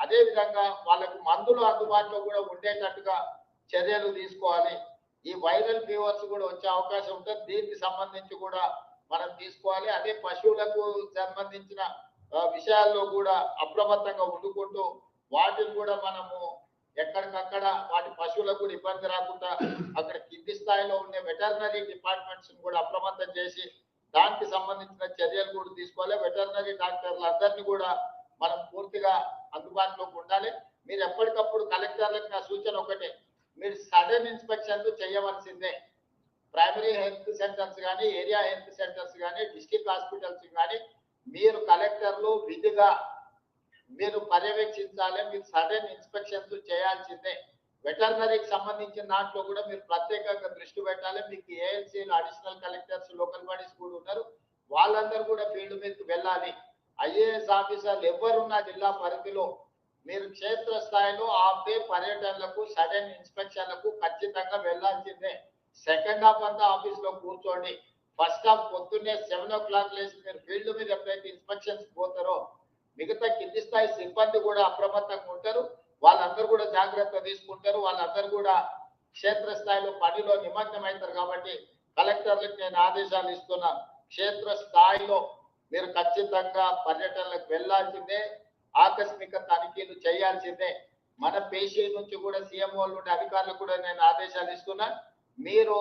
అదే విధంగా వాళ్ళకు మందులు అందుబాటులో కూడా ఉండేటట్టుగా చర్యలు తీసుకోవాలి. ఈ వైరల్ ఫీవర్స్ కూడా వచ్చే అవకాశం ఉంటుంది. దీనికి సంబంధించి కూడా మనం తీసుకోవాలి. అదే పశువులకు సంబంధించిన విషయాల్లో కూడా అప్రమత్తంగా ఉండుకుంటూ వాటిని కూడా మనము ఎక్కడికక్కడ వాటి పశువులకు కూడా ఇబ్బంది రాకుండా అక్కడ కింది స్థాయిలో ఉండే వెటర్నరీ డిపార్ట్మెంట్స్ కూడా అప్రమత్తం చేసి దానికి సంబంధించిన చర్యలు కూడా తీసుకోవాలి. వెటర్నరీ డాక్టర్లు అందరినీ కూడా మనం పూర్తిగా అందుబాటులోకి ఉండాలి. మీరు ఎప్పటికప్పుడు కలెక్టర్లకు నా సూచన ఒకటే, మీరు సడన్ ఇన్స్పెక్షన్లు చేయవలసిందే. ప్రైమరీ హెల్త్ సెంటర్స్ కానీ, ఏరియా హెల్త్ సెంటర్స్ కానీ, డిస్ట్రిక్ట్ హాస్పిటల్స్ కానీ మీరు కలెక్టర్లు విధిగా మీరు పర్యవేక్షించాలి. మీరు సడన్ ఇన్స్పెక్షన్స్ చేయాల్సిందే. వెటర్నరీకి సంబంధించిన దాంట్లో కూడా మీరు ప్రత్యేకంగా దృష్టి పెట్టాలి. మీకు ఏఎల్సీలు, అడిషనల్ కలెక్టర్స్, లోకల్ బాడీస్ కూడా ఉన్నారు. వాళ్ళందరూ కూడా ఫీల్డ్ మీదకి వెళ్ళాలి. ఐఏఎస్ ఆఫీసర్లు ఎవరున్నా జిల్లా పరిధిలో మీరు క్షేత్ర స్థాయిలో ఆపే పర్యటనలకు, సడన్ ఇన్స్పెక్షన్లకు ఖచ్చితంగా వెళ్లాల్సిందే. సెకండ్ హాఫ్ అంతా ఆఫీస్ లో కూర్చోండి. ఫస్ట్ హాఫ్ పొద్దున్నే 7 o'clock లేసి మీరు ఫీల్డ్ మీద ఎప్పుడైతే ఇన్స్పెక్షన్స్ పోతారో మిగతా కింది స్థాయి సిబ్బంది కూడా అప్రమత్తంగా ఉంటారు. వాళ్ళందరూ కూడా జాగ్రత్త తీసుకుంటారు. వాళ్ళందరూ కూడా క్షేత్ర స్థాయిలో పనిలో నిమగ్నం అవుతారు. కాబట్టి కలెక్టర్లకు నేను ఆదేశాలు ఇస్తున్నా, క్షేత్ర స్థాయిలో మీరు ఖచ్చితంగా పర్యటనలకు వెళ్లాల్సిందే. ఆకస్మిక తనిఖీలు చేయాల్సిందే. మన పేషీ నుంచి కూడా సీఎంఓ నుండి అధికారులకు కూడా నేను ఆదేశాలు ఇస్తున్నా. మీరు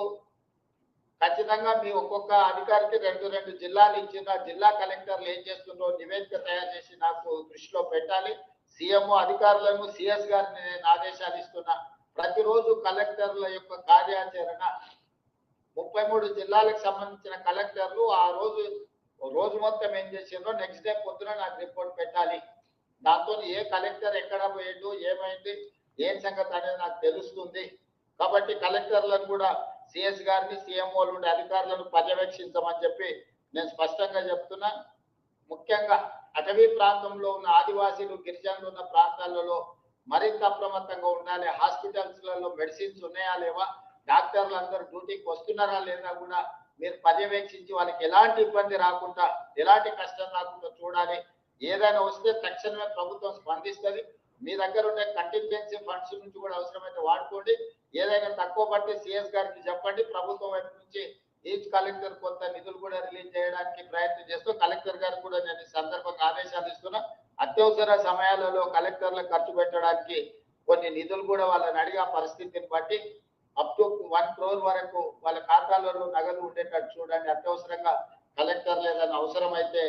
ఖచ్చితంగా మీ ఒక్కొక్క అధికారికి 2 జిల్లాలు ఇచ్చిన జిల్లా కలెక్టర్లు ఏం చేస్తుందో నివేదిక తయారు చేసి నాకు దృష్టిలో పెట్టాలి. సీఎంఓ అధికారులను, సిఎస్ గారిని నేను ఆదేశాలు ఇస్తున్నా. ప్రతిరోజు కలెక్టర్ల యొక్క కార్యాచరణ 33 జిల్లాలకు సంబంధించిన కలెక్టర్లు ఆ రోజు మొత్తం ఏం చేసిందో నెక్స్ట్ డే పొద్దున నాకు రిపోర్ట్ పెట్టాలి. దాంతో ఏ కలెక్టర్ ఎక్కడ పోయిండు, ఏమైంది, ఏం సంగతి అనేది నాకు తెలుస్తుంది. కాబట్టి కలెక్టర్లను కూడా సిఎస్ గారిని, సీఎంఓ నుండి అధికారులను పర్యవేక్షించమని చెప్పి నేను స్పష్టంగా చెప్తున్నా. ముఖ్యంగా అటవీ ప్రాంతంలో ఉన్న ఆదివాసీలు, గిరిజనులు ఉన్న ప్రాంతాలలో మరింత అప్రమత్తంగా ఉండాలి. హాస్పిటల్స్లలో మెడిసిన్స్ ఉన్నాయా లేవా, డాక్టర్లు అందరూ డ్యూటీకి వస్తున్నారా లేదా కూడా మీరు పర్యవేక్షించి వాళ్ళకి ఎలాంటి ఇబ్బంది రాకుండా, ఎలాంటి కష్టం రాకుండా చూడాలి. ఏదైనా వస్తే తక్షణమే ప్రభుత్వం స్పందిస్తుంది. మీ దగ్గర ఉండే కంటింజెన్సీ ఫండ్స్ నుంచి కూడా అవసరమైతే వాడుకోండి. ఏదైనా తక్కువ పడితే సిఎస్ గారికి చెప్పండి. ప్రభుత్వం వైపు నుంచి ఈచ్ కలెక్టర్ కొంత నిధులు కూడా రిలీజ్ చేయడానికి ప్రయత్నం చేస్తూ కలెక్టర్ గారికి కూడా నేను ఈ సందర్భంగా ఆదేశాలు ఇస్తున్నా. అత్యవసర సమయాలలో కలెక్టర్లకు ఖర్చు పెట్టడానికి కొన్ని నిధులు కూడా వాళ్ళని అడిగే పరిస్థితిని బట్టి అప్ టు 1 crore వరకు వాళ్ళ ఖాతాలలో నగదు ఉండేటట్టు చూడండి. అత్యవసరంగా కలెక్టర్లు ఏదైనా అవసరమైతే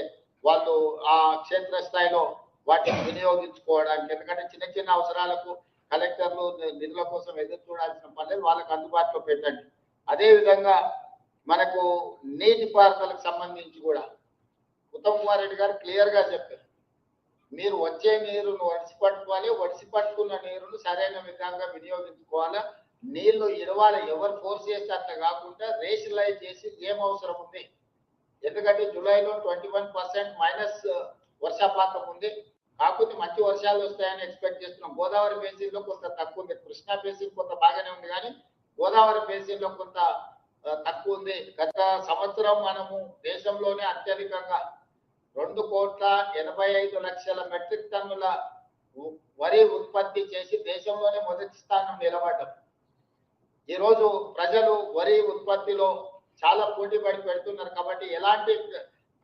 వాళ్ళు ఆ క్షేత్ర స్థాయిలో వాటిని వినియోగించుకోవడానికి. ఎందుకంటే చిన్న చిన్న అవసరాలకు కలెక్టర్లు నిధుల కోసం ఎదురు చూడాల్సిన పని లేదు, వాళ్ళకి అందుబాటులో పెట్టండి. అదే విధంగా మనకు నీటిపారుదలకు సంబంధించి కూడా ఉత్తమ్ కుమార్ రెడ్డి గారు క్లియర్ గా చెప్పారు. మీరు వచ్చే నీరును ఒడిసి పట్టుకోవాలి, ఒడిసి పట్టుకున్న నీరును సరైన విధంగా వినియోగించుకోవాలా. నీళ్లు ఇడవాలి, ఎవరు ఫోర్స్ చేస్తే అట్లా కాకుండా రేషనలైజ్ చేసి ఏం అవసరం ఉంది. ఎందుకంటే జూలైలో 21% మైనస్ వర్షపాతం ఉంది. కాకపోతే మంచి వర్షాలు వస్తాయని ఎక్స్పెక్ట్ చేస్తున్నాం. గోదావరి బేసిన్ లో కొంత తక్కువ ఉంది, కృష్ణా బేసిన్ కొంత బాగానే ఉంది, కానీ గోదావరి బేసిన్ లో కొంత తక్కువ ఉంది. గత సంవత్సరం మనము దేశంలోనే అత్యధికంగా 2,85,00,000 మెట్రిక్ టన్నుల వరి ఉత్పత్తి చేసి దేశంలోనే మొదటి స్థానం నిలబడ్డాం. ఈరోజు ప్రజలు వరి ఉత్పత్తిలో చాలా పోటీ పడి పెడుతున్నారు. కాబట్టి ఎలాంటి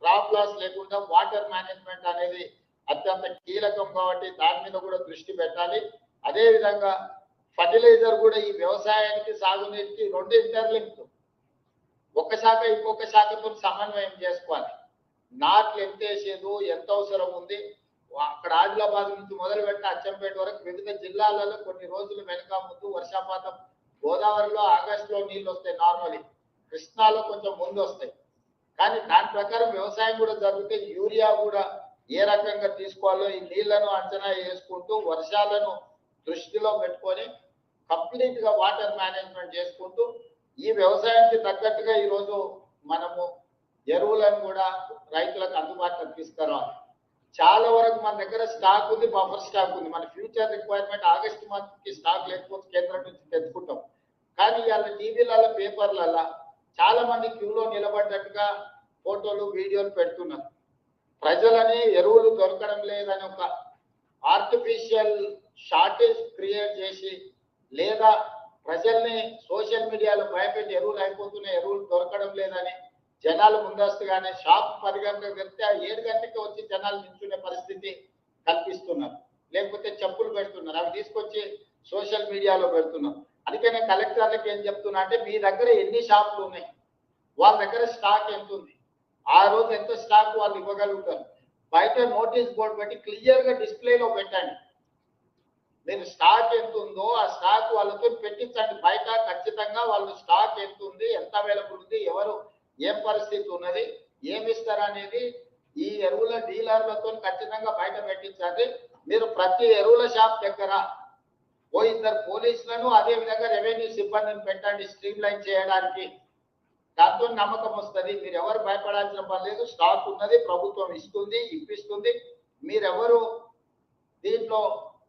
క్రాప్ లాస్ లేకుండా వాటర్ మేనేజ్మెంట్ అనేది అత్యంత కీలకం. కాబట్టి దాని మీద కూడా దృష్టి పెట్టాలి. అదే విధంగా ఫర్టిలైజర్ కూడా ఈ వ్యవసాయానికి, సాగునీటికి 2 ఇంటర్లింక్. ఒక శాఖ ఇంకొక శాఖతో సమన్వయం చేసుకోవాలి. నాట్లు ఎంత వేసేది, ఎంత అవసరం ఉంది, అక్కడ ఆదిలాబాద్ నుంచి మొదలు పెట్టిన అచ్చంపేట వరకు వివిధ జిల్లాలలో కొన్ని రోజులు వెనుక ముందు వర్షపాతం. గోదావరిలో ఆగస్టులో నీళ్ళు వస్తాయి నార్మలీ, కృష్ణాలో కొంచెం ముందు వస్తాయి. కానీ దాని ప్రకారం వ్యవసాయం కూడా జరిగితే యూరియా కూడా ఏ రకంగా తీసుకోవాలో ఈ నీళ్లను అంచనా వేసుకుంటూ వర్షాలను దృష్టిలో పెట్టుకొని కంప్లీట్ గా వాటర్ మేనేజ్మెంట్ చేసుకుంటూ ఈ వ్యవసాయానికి తగ్గట్టుగా ఈరోజు మనము ఎరువులను కూడా రైతులకు అందుబాటులో తీసుకురావాలి. చాలా వరకు మన దగ్గర స్టాక్ ఉంది, బఫర్ స్టాక్ ఉంది. మన ఫ్యూచర్ రిక్వైర్మెంట్ ఆగస్టు మంత్ కి స్టాక్ లేకపోతే కేంద్రం నుంచి తెచ్చుకుంటాం. కానీ ఇవాళ టీవీలలో, పేపర్లలో చాలా మంది క్యూలో నిలబడ్డట్టుగా ఫోటోలు, వీడియోలు పెడుతున్నారు. ప్రజలని ఎరువులు దొరకడం లేదని ఒక ఆర్టిఫిషియల్ షార్టేజ్ క్రియేట్ చేసి లేదా ప్రజల్ని సోషల్ మీడియాలో భయపెట్టి ఎరువులు అయిపోతున్నాయి, ఎరువులు దొరకడం లేదని జనాలు ముందస్తుగానే షాప్ 10 గంటలకు వెళ్తే ఆ 7 గంటలకి వచ్చి జనాలు నిల్చునే పరిస్థితి కల్పిస్తున్నారు. లేకపోతే చెప్పులు పెడుతున్నారు, అవి తీసుకొచ్చి సోషల్ మీడియాలో పెడుతున్నారు. అందుకనే కలెక్టర్లకు ఏం చెప్తున్నా అంటే మీ దగ్గర ఎన్ని షాపులు ఉన్నాయి, వాళ్ళ దగ్గర స్టాక్ ఎంత ఉంది, ఆ రోజు ఎంత స్టాక్ వాళ్ళు ఇవ్వగలుగుతారు. బయట నోటీస్ బోర్డు పెట్టి క్లియర్ గా డిస్ప్లేలో పెట్టండి. మీరు స్టాక్ ఎంత ఉందో ఆ స్టాక్ వాళ్ళతో పెట్టించండి. బయట ఖచ్చితంగా వాళ్ళు స్టాక్ ఎంత ఉంది, ఎంత అవైలబుల్ ఉంది, ఎవరు ఏం పరిస్థితి ఉన్నది, ఏమి ఇస్తారనేది ఈ ఎరువుల డీలర్లతో ఖచ్చితంగా బయట పెట్టించాలి. మీరు ప్రతి ఎరువుల షాప్ దగ్గర ఓ 2 పోలీసులను అదే విధంగా రెవెన్యూ సిబ్బందిని పెట్టండి స్ట్రీమ్ లైన్ చేయడానికి. దాంతో నమ్మకం వస్తుంది. మీరు ఎవరు భయపడాల్సిన పని లేదు. స్టాక్ ఉన్నది, ప్రభుత్వం ఇస్తుంది, ఇప్పిస్తుంది. మీరెవరు దీంట్లో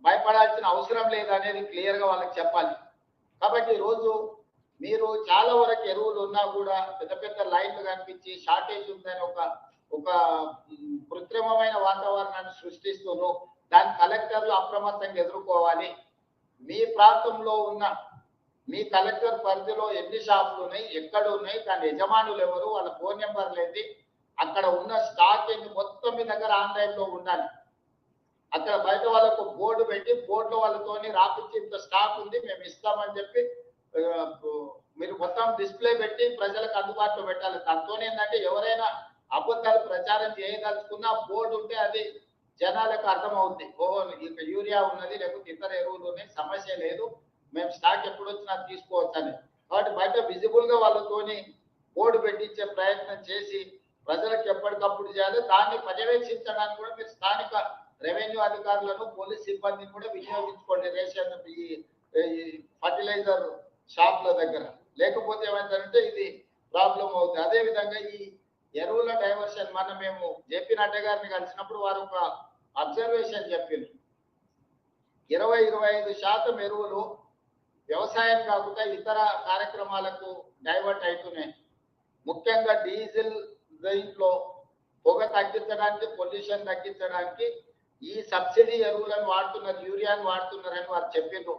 భయపడాల్సిన అవసరం లేదు అనేది క్లియర్ గా వాళ్ళకి చెప్పాలి. కాబట్టి ఈరోజు మీరు చాలా వరకు ఎరువులు ఉన్నా కూడా పెద్ద పెద్ద లైన్లు కనిపించి షార్టేజ్ ఉందని ఒక కృత్రిమమైన వాతావరణాన్ని సృష్టిస్తున్నారు. దాని కలెక్టర్లు అప్రమత్తంగా ఎదుర్కోవాలి. మీ ప్రాంతంలో ఉన్న మీ కలెక్టర్ పరిధిలో ఎన్ని షాపులు ఉన్నాయి, ఎక్కడ ఉన్నాయి, దాని యజమానులు ఎవరు, వాళ్ళ ఫోన్ నెంబర్లు ఏంటి, అక్కడ ఉన్న స్టాక్ ఏంటి, మొత్తం మీ దగ్గర ఆన్లైన్ లో ఉండాలి. అక్కడ బయట వాళ్ళకు బోర్డు పెట్టి బోర్డులో వాళ్ళతోని రాపించి ఇంత స్టాక్ ఉంది మేము ఇస్తామని చెప్పి మీరు మొత్తం డిస్ప్లే పెట్టి ప్రజలకు అందుబాటులో పెట్టాలి. దాంతో ఏంటంటే ఎవరైనా అబద్ధాలు ప్రచారం చేయదలుచుకున్న బోర్డు ఉంటే అది జనాలకు అర్థమవుద్ది. ఓహో ఇక యూరియా ఉన్నది, లేకపోతే ఇతర ఎరువులు ఉన్నాయి, సమస్య లేదు, మేము స్టాక్ ఎప్పుడు వచ్చినా తీసుకోవచ్చు అని. కాబట్టి బయట విజిబుల్ గా వాళ్ళతోని బోర్డు పెట్టించే ప్రయత్నం చేసి ప్రజలకు ఎప్పటికప్పుడు చేయాలి. దాన్ని పర్యవేక్షించడానికి కూడా మీరు స్థానిక రెవెన్యూ అధికారులను, పోలీస్ సిబ్బందిని కూడా వినియోగించుకోండి రేషన్ ఈ ఫర్టిలైజర్ షాప్ల దగ్గర. లేకపోతే ఏమైందంటే ఇది ప్రాబ్లం అవుతుంది. అదే విధంగా ఈ ఎరువుల డైవర్షన్ మేము జేపీ నడ్డా గారిని కలిసినప్పుడు వారు ఒక అబ్జర్వేషన్ చెప్పింది. 20-25% ఎరువులు వ్యవసాయం కాకుండా ఇతర కార్యక్రమాలకు డైవర్ట్ అవుతున్నాయి. ముఖ్యంగా డీజిల్ దీంట్లో పొగ తగ్గించడానికి, పొల్యూషన్ తగ్గించడానికి ఈ సబ్సిడీ ఎరువులను వాడుతున్నారు, యూరియాను వాడుతున్నారని వారు చెప్పిండ్రు.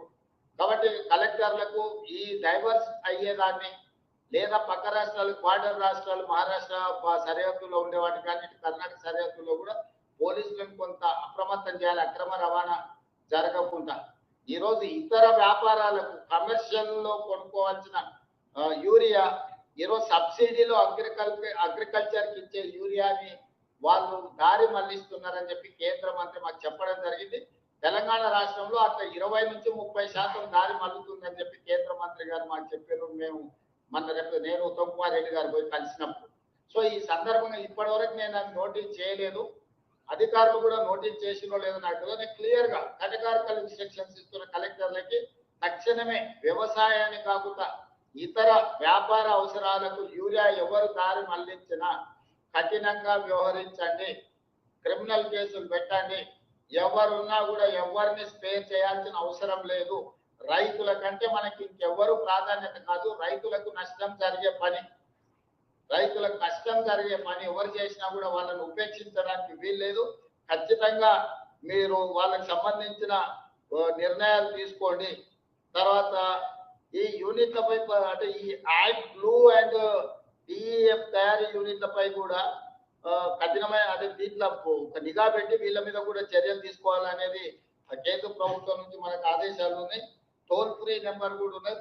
కాబట్టి కలెక్టర్లకు ఈ డైవర్స్ అయ్యేదాన్ని లేదా పక్క రాష్ట్రాలు, బార్డర్ రాష్ట్రాలు, మహారాష్ట్ర సరిహద్దులో ఉండేవాటి కానీ కర్ణాటక సరిహద్దులో కూడా పోలీసులను కొంత అప్రమత్తం చేయాలి, అక్రమ రవాణా జరగకుండా. ఈరోజు ఇతర వ్యాపారాలకు కమర్షియల్ లో కొనుక్కోవాల్సిన యూరియా ఈరోజు సబ్సిడీలో అగ్రికల్చర్ కి ఇచ్చే యూరియాని వాళ్ళు దారి మళ్లిస్తున్నారని చెప్పి కేంద్ర మంత్రి మాకు చెప్పడం జరిగింది. తెలంగాణ రాష్ట్రంలో అట్లా 20-30% దారి మల్లుతుందని చెప్పి కేంద్ర మంత్రి గారు మాకు చెప్పారు. మేము నేను ఉత్తమ్ కుమార్ రెడ్డి గారు పోయి కలిసినప్పుడు. సో ఈ సందర్భంగా ఇప్పటి వరకు నేను నోటీస్ చేయలేదు, అధికారులు కూడా నోటీస్ చేసినో లేదో నాకు తెలియదు. క్లియర్ గా కేటగారికల్ ఇన్స్ట్రక్షన్స్ ఇస్తున్న కలెక్టర్లకి తక్షణమే వ్యవసాయాన్ని కాకుండా ఇతర వ్యాపార అవసరాలకు యూరియా ఎవరు దారి మళ్లించినా కఠినంగా వ్యవహరించండి, క్రిమినల్ కేసులు పెట్టండి. ఎవరున్నా కూడా ఎవరిని స్పేర్ చేయాల్సిన అవసరం లేదు. రైతుల కంటే మనకి ఇంకెవ్వరు ప్రాధాన్యత కాదు. రైతులకు నష్టం జరిగే పని, రైతులకు కష్టం జరిగే పని ఎవరు చేసినా కూడా వాళ్ళని ఉపేక్షించడానికి వీల్లేదు. ఖచ్చితంగా మీరు వాళ్ళకి సంబంధించిన నిర్ణయాలు తీసుకోండి. తర్వాత ఈ యూనిట్లపై అంటే ఈ యాడ్ బ్లూ అండ్ డిఎఫ్ తయారీ యూనిట్లపై కూడా కఠినమైన అంటే దీంట్లో ఒక నిఘా పెట్టి వీళ్ళ మీద కూడా చర్యలు తీసుకోవాలనేది కేంద్ర ప్రభుత్వం నుంచి మనకు ఆదేశాలు ఉన్నాయి. టోల్ ఫ్రీ నెంబర్ కూడా ఉన్నాయి.